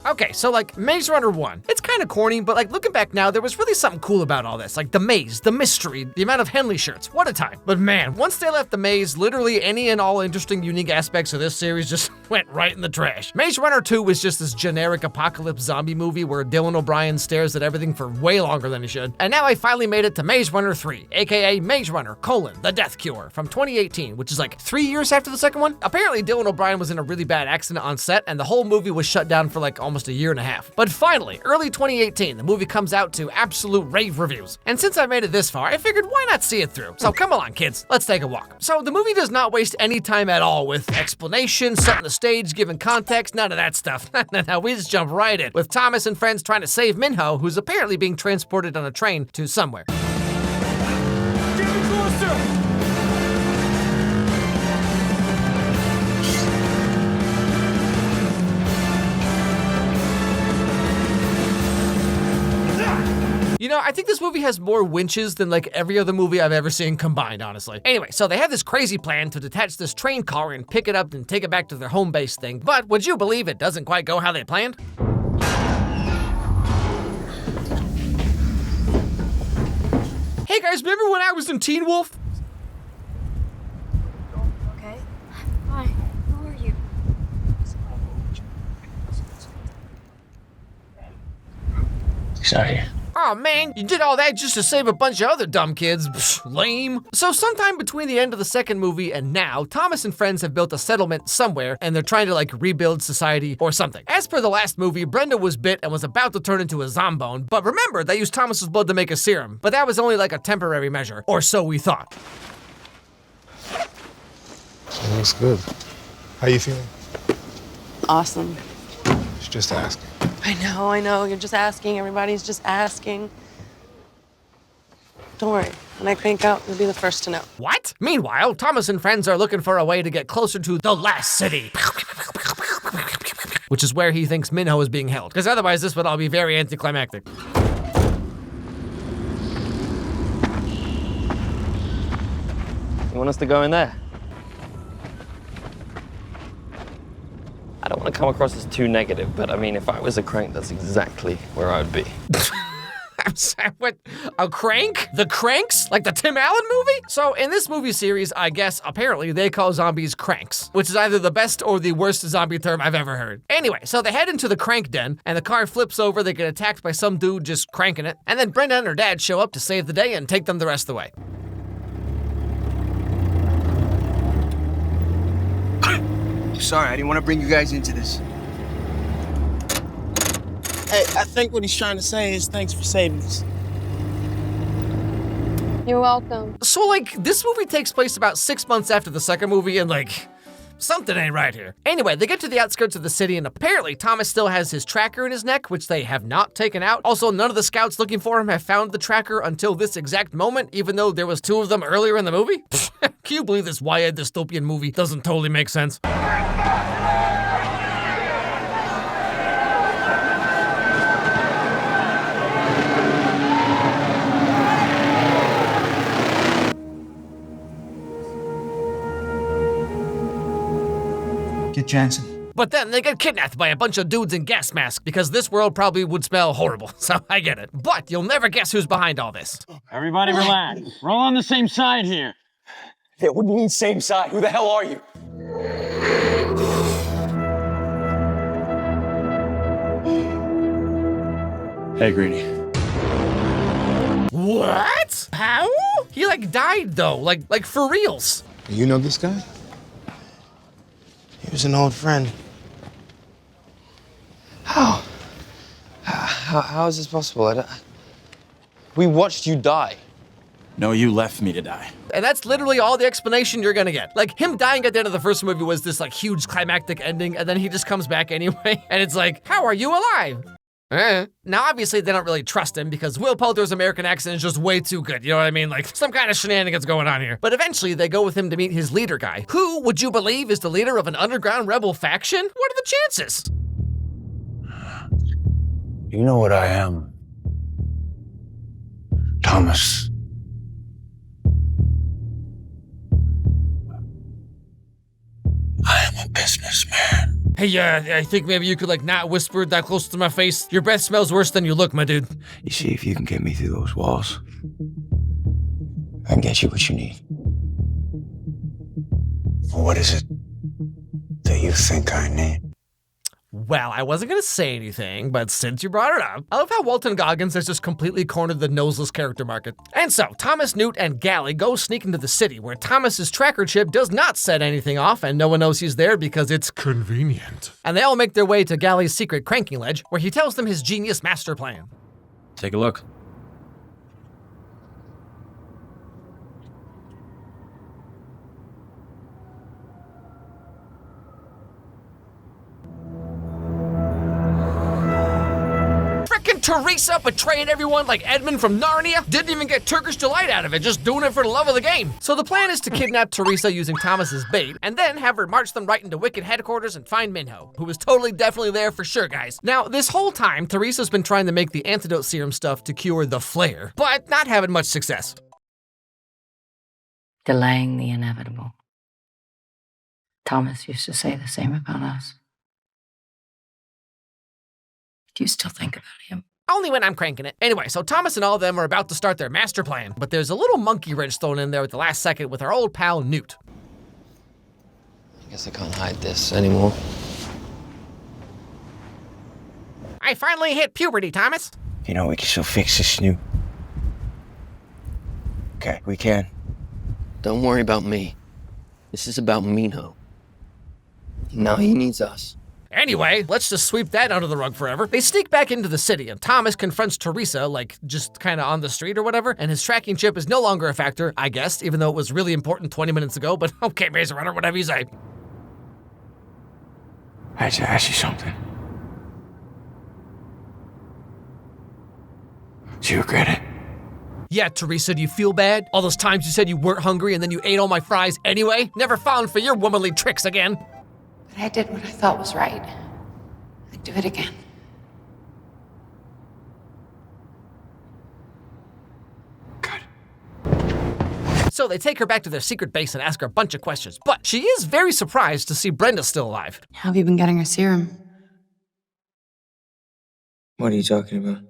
Okay, so like Maze Runner 1, it's kind of corny, but like looking back now, there was really something cool about all this. Like the maze, the mystery, the amount of Henley shirts, what a time. But man, once they left the maze, literally any and all interesting, unique aspects of this series just went right in the trash. Maze Runner 2 was just this generic apocalypse zombie movie where Dylan O'Brien stares at everything for way longer than he should. And now I finally made it to Maze Runner 3, aka Maze Runner, The Death Cure, from 2018, which is like 3 years after the second one. Apparently Dylan O'Brien was in a really bad accident on set, and the whole movie was shut down for like almost a year and a half. But finally, early 2018, the movie comes out to absolute rave reviews. And since I made it this far, I figured why not see it through? So come along, kids, let's take a walk. So the movie does not waste any time at all with explanation, setting the stage, giving context, none of that stuff. No, we just jump right in, with Thomas and friends trying to save Minho, who's apparently being transported on a train to somewhere. Get me closer! You know, I think this movie has more winches than like every other movie I've ever seen combined, honestly. Anyway, so they have this crazy plan to detach this train car and pick it up and take it back to their home base thing. But would you believe it doesn't quite go how they planned? Hey guys, remember when I was in Teen Wolf? Okay. Hi. Who are you? Sorry. Oh man, you did all that just to save a bunch of other dumb kids. Psh, lame. So sometime between the end of the second movie and now, Thomas and friends have built a settlement somewhere and they're trying to like rebuild society or something. As per the last movie, Brenda was bit and was about to turn into a zombone, but remember, they used Thomas's blood to make a serum, but that was only like a temporary measure, or so we thought. It looks good. How you feeling? Awesome. Just asking. I know. You're just asking. Everybody's just asking. Don't worry. When I crank out, you'll be the first to know. What? Meanwhile, Thomas and friends are looking for a way to get closer to the last city, which is where he thinks Minho is being held, because otherwise this would all be very anticlimactic. You want us to go in there? I don't want to come across as too negative, but I mean, if I was a crank, that's exactly where I would be. I'm sorry, what? A crank? The Cranks? Like the Tim Allen movie? So in this movie series, I guess apparently they call zombies cranks, which is either the best or the worst zombie term I've ever heard. Anyway, so they head into the crank den and the car flips over, they get attacked by some dude just cranking it, and then Brenda and her dad show up to save the day and take them the rest of the way. Sorry, I didn't want to bring you guys into this. Hey, I think what he's trying to say is thanks for saving us. You're welcome. So like, this movie takes place about 6 months after the second movie and like, something ain't right here. Anyway, they get to the outskirts of the city and apparently Thomas still has his tracker in his neck, which they have not taken out. Also, none of the scouts looking for him have found the tracker until this exact moment, even though there was 2 of them earlier in the movie. Can you believe this YA dystopian movie doesn't totally make sense? Get Jansen. But then they get kidnapped by a bunch of dudes in gas masks because this world probably would smell horrible, so I get it. But you'll never guess who's behind all this. Everybody relax. We're all on the same side here. Yeah, what do you mean same side? Who the hell are you? Hey, Greenie. What? How? He like died though, like for reals. You know this guy? He was an old friend. How? How is this possible? We watched you die. No, you left me to die. And that's literally all the explanation you're gonna get. Like, him dying at the end of the first movie was this like huge climactic ending, and then he just comes back anyway, and it's like, how are you alive? Now, obviously, they don't really trust him because Will Poulter's American accent is just way too good, you know what I mean? Like, some kind of shenanigans going on here. But eventually, they go with him to meet his leader guy, who, would you believe, is the leader of an underground rebel faction? What are the chances? You know what I am. Thomas. I am a businessman. Hey, I think maybe you could like not whisper that close to my face. Your breath smells worse than you look, my dude. You see, if you can get me through those walls, I can get you what you need. What is it that you think I need? Well, I wasn't gonna say anything, but since you brought it up, I love how Walton Goggins has just completely cornered the noseless character market. And so, Thomas, Newt, and Gally go sneak into the city, where Thomas's tracker chip does not set anything off, and no one knows he's there because it's convenient. And they all make their way to Gally's secret cranking ledge, where he tells them his genius master plan. Take a look. Teresa betraying everyone like Edmund from Narnia. Didn't even get Turkish delight out of it, just doing it for the love of the game. So the plan is to kidnap Teresa using Thomas's bait, and then have her march them right into Wicked headquarters and find Minho, who was totally definitely there for sure, guys. Now, this whole time, Teresa's been trying to make the antidote serum stuff to cure the flare, but not having much success. Delaying the inevitable. Thomas used to say the same about us. Do you still think about him? Only when I'm cranking it. Anyway, so Thomas and all of them are about to start their master plan, but there's a little monkey wrench thrown in there at the last second with our old pal Newt. I guess I can't hide this anymore. I finally hit puberty, Thomas. You know, we can still fix this, Snoop. Okay, we can. Don't worry about me. This is about Minho. Now he needs us. Anyway, let's just sweep that under the rug forever. They sneak back into the city, and Thomas confronts Teresa, like, just kinda on the street or whatever, and his tracking chip is no longer a factor, I guess, even though it was really important 20 minutes ago, but okay, Maze Runner, whatever you say. I had to ask you something. Do you regret it? Yeah, Teresa, do you feel bad? All those times you said you weren't hungry and then you ate all my fries anyway? Never fallen for your womanly tricks again. But I did what I thought was right. I'd do it again. Good. So they take her back to their secret base and ask her a bunch of questions, but she is very surprised to see Brenda still alive. How have you been getting her serum? What are you talking about?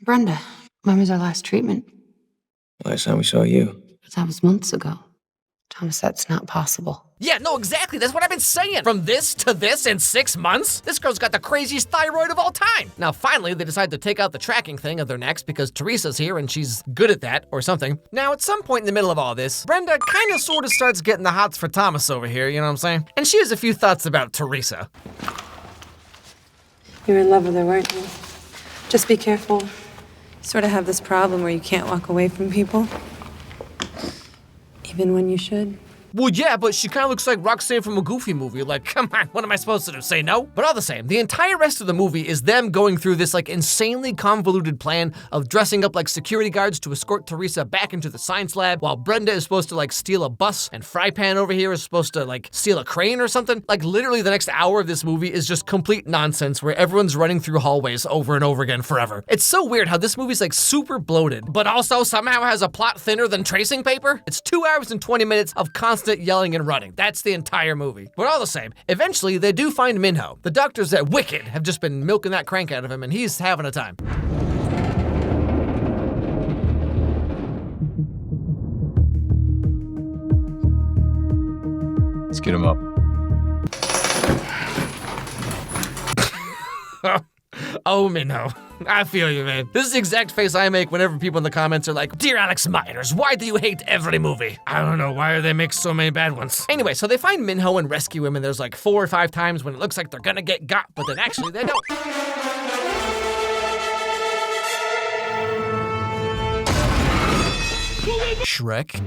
Brenda, when was our last treatment? Last time we saw you. But that was months ago. Thomas, that's not possible. Yeah, no, exactly. That's what I've been saying. From this to this in 6 months? This girl's got the craziest thyroid of all time. Now, finally, they decide to take out the tracking thing of their necks because Teresa's here and she's good at that or something. Now, at some point in the middle of all this, Brenda kind of sort of starts getting the hots for Thomas over here, you know what I'm saying? And she has a few thoughts about Teresa. You were in love with her, weren't you? Just be careful. You sort of have this problem where you can't walk away from people. Even when you should. Well, yeah, but she kind of looks like Roxanne from a Goofy movie. Like, come on, what am I supposed to do, say no? But all the same, the entire rest of the movie is them going through this, like, insanely convoluted plan of dressing up like security guards to escort Teresa back into the science lab, while Brenda is supposed to, like, steal a bus, and Frypan over here is supposed to, like, steal a crane or something. Like, literally the next hour of this movie is just complete nonsense where everyone's running through hallways over and over again forever. It's so weird how this movie's, like, super bloated, but also somehow has a plot thinner than tracing paper. It's 2 hours and 20 minutes of constant yelling and running. That's the entire movie. But all the same, eventually they do find Minho. The doctors at Wicked have just been milking that crank out of him, and he's having a time. Let's get him up. Oh, Minho. I feel you, man. This is the exact face I make whenever people in the comments are like, "Dear Alex Meyers, why do you hate every movie?" I don't know, why do they make so many bad ones? Anyway, so they find Minho and rescue him, and there's like 4 or 5 times when it looks like they're gonna get got, but then actually they don't. Shrek?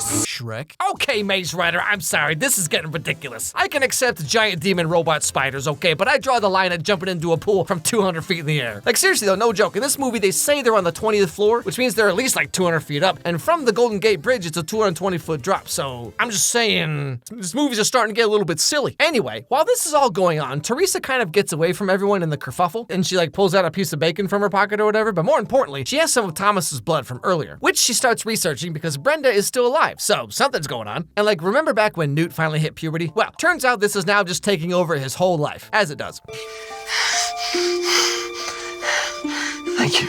course, Shrek. Okay, Maze Runner, I'm sorry, this is getting ridiculous. I can accept giant demon robot spiders, okay, but I draw the line at jumping into a pool from 200 feet in the air. Like seriously though, no joke, in this movie they say they're on the 20th floor, which means they're at least like 200 feet up, and from the Golden Gate Bridge it's a 220-foot drop, so I'm just saying, this movie's just starting to get a little bit silly. Anyway, while this is all going on, Teresa kind of gets away from everyone in the kerfuffle, and she like pulls out a piece of bacon from her pocket or whatever, but more importantly, she has some of Thomas's blood from earlier, which she starts researching because Brenda is still alive, so something's going on. And like, remember back when Newt finally hit puberty? Well, turns out this is now just taking over his whole life, as it does. Thank you.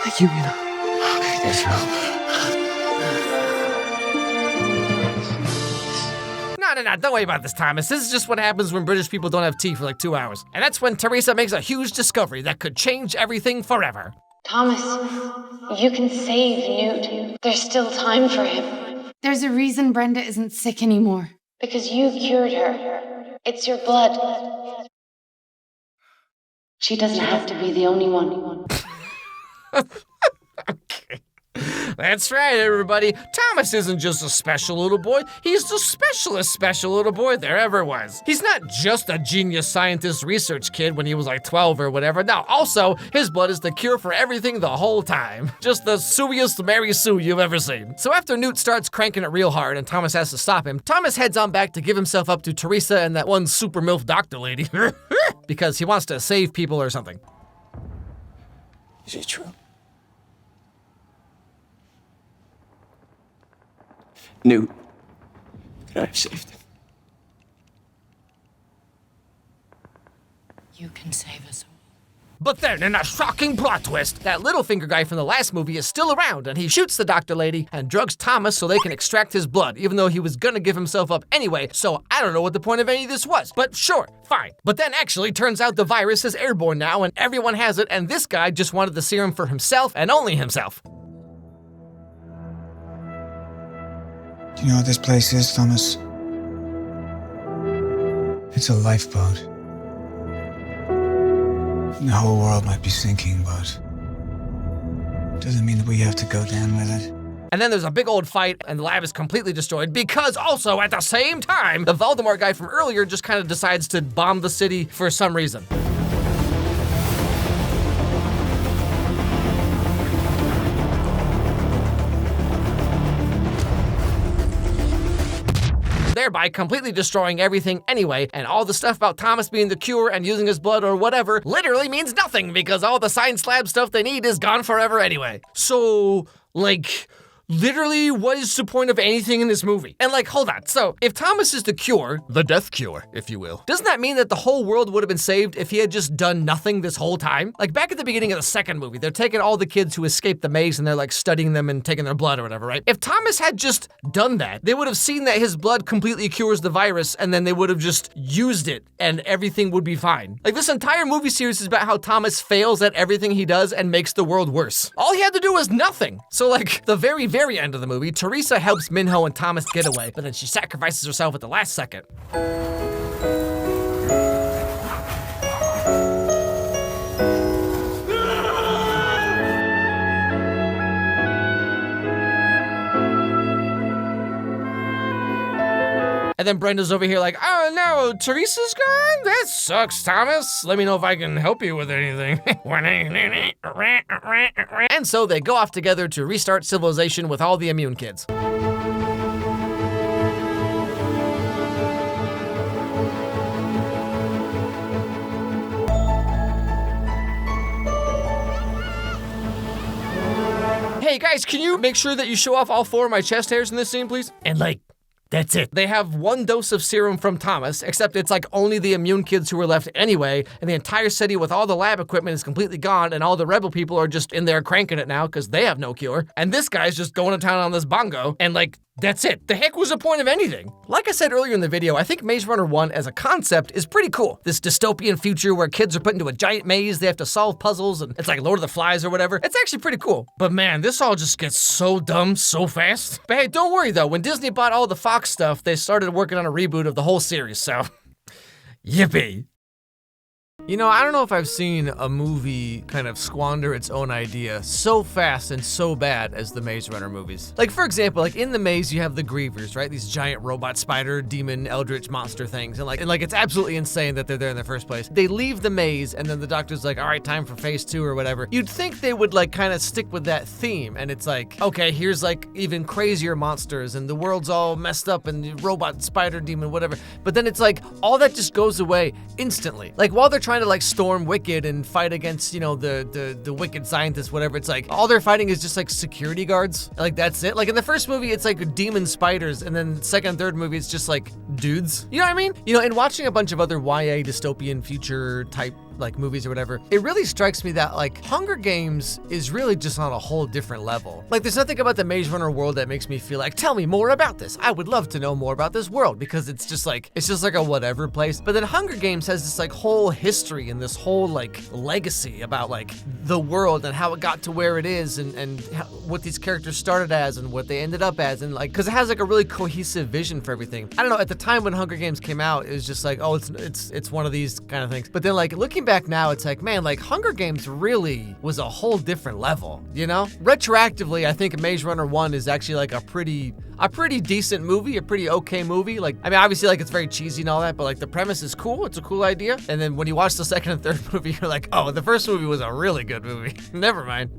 Thank you, Mina. Yes, No, don't worry about this, Thomas. This is just what happens when British people don't have tea for like 2 hours. And that's when Teresa makes a huge discovery that could change everything forever. Thomas, you can save Newt. There's still time for him. There's a reason Brenda isn't sick anymore. Because you cured her. It's your blood. She doesn't have to be the only one. Okay. That's right, everybody. Thomas isn't just a special little boy. He's the specialest special little boy there ever was. He's not just a genius scientist research kid when he was like 12 or whatever. No, also, his blood is the cure for everything the whole time. Just the suiest Mary Sue you've ever seen. So after Newt starts cranking it real hard and Thomas has to stop him, Thomas heads on back to give himself up to Teresa and that one super MILF doctor lady. Because he wants to save people or something. Is it true? Newt, could I have saved him? You can save us all. But then, in a shocking plot twist, that Littlefinger guy from the last movie is still around, and he shoots the doctor lady and drugs Thomas so they can extract his blood, even though he was gonna give himself up anyway, so I don't know what the point of any of this was. But sure, fine. But then actually turns out the virus is airborne now, and everyone has it, and this guy just wanted the serum for himself and only himself. Do you know what this place is, Thomas? It's a lifeboat. The whole world might be sinking, but doesn't mean that we have to go down with it. And then there's a big old fight, and the lab is completely destroyed because also, at the same time, the Voldemort guy from earlier just kind of decides to bomb the city for some reason. Thereby completely destroying everything anyway, and all the stuff about Thomas being the cure and using his blood or whatever literally means nothing because all the science lab stuff they need is gone forever anyway. So, like, literally, what is the point of anything in this movie? And like, hold on, so if Thomas is the cure, the death cure, if you will, doesn't that mean that the whole world would have been saved if he had just done nothing this whole time? Like back at the beginning of the second movie, they're taking all the kids who escaped the maze and they're like studying them and taking their blood or whatever, right? If Thomas had just done that, they would have seen that his blood completely cures the virus and then they would have just used it and everything would be fine. Like this entire movie series is about how Thomas fails at everything he does and makes the world worse. All he had to do was nothing. So like the very end of the movie, Teresa helps Minho and Thomas get away, but then she sacrifices herself at the last second. And then Brenda's over here like, oh no, Teresa's gone? That sucks, Thomas. Let me know if I can help you with anything. And so they go off together to restart civilization with all the immune kids. Hey guys, can you make sure that you show off all 4 of my chest hairs in this scene, please? And like, that's it. They have 1 dose of serum from Thomas, except it's like only the immune kids who were left anyway, and the entire city with all the lab equipment is completely gone, and all the rebel people are just in there cranking it now because they have no cure. And this guy's just going to town on this bongo, and like, that's it. The heck was the point of anything? Like I said earlier in the video, I think Maze Runner 1 as a concept is pretty cool. This dystopian future where kids are put into a giant maze, they have to solve puzzles, and it's like Lord of the Flies or whatever. It's actually pretty cool. But man, this all just gets so dumb so fast. But hey, don't worry though, when Disney bought all the Fox stuff, they started working on a reboot of the whole series, so yippee. You know, I don't know if I've seen a movie kind of squander its own idea so fast and so bad as the Maze Runner movies. Like, for example, like in the maze, you have the Grievers, right? These giant robot spider, demon, eldritch monster things. And like it's absolutely insane that they're there in the first place. They leave the maze and then the doctor's like, all right, time for phase 2 or whatever. You'd think they would like kind of stick with that theme. And it's like, okay, here's like even crazier monsters and the world's all messed up and robot, spider, demon, whatever. But then it's like, all that just goes away instantly. Like while they're trying to like storm Wicked and fight against, you know, the wicked scientists, whatever, it's like all they're fighting is just like security guards. Like that's it. Like in the first movie, it's like demon spiders, and then second and third movie, it's just like dudes. You know what I mean? You know, and watching a bunch of other YA dystopian future type like movies or whatever, it really strikes me that like Hunger Games is really just on a whole different level. Like there's nothing about the Maze Runner world that makes me feel like, tell me more about this. I would love to know more about this world, because it's just like a whatever place. But then Hunger Games has this like whole history and this whole like legacy about like the world and how it got to where it is, and what these characters started as and what they ended up as, and like, cause it has like a really cohesive vision for everything. I don't know, at the time when Hunger Games came out, it was just like, oh, it's one of these kind of things. But then like looking back now, it's like, man, like Hunger Games really was a whole different level, you know? Retroactively, I think Maze Runner 1 is actually like a pretty decent movie, a pretty okay movie. Like, I mean, obviously like it's very cheesy and all that, but like the premise is cool. It's a cool idea. And then when you watch the second and third movie, you're like, oh, the first movie was a really good movie. Never mind.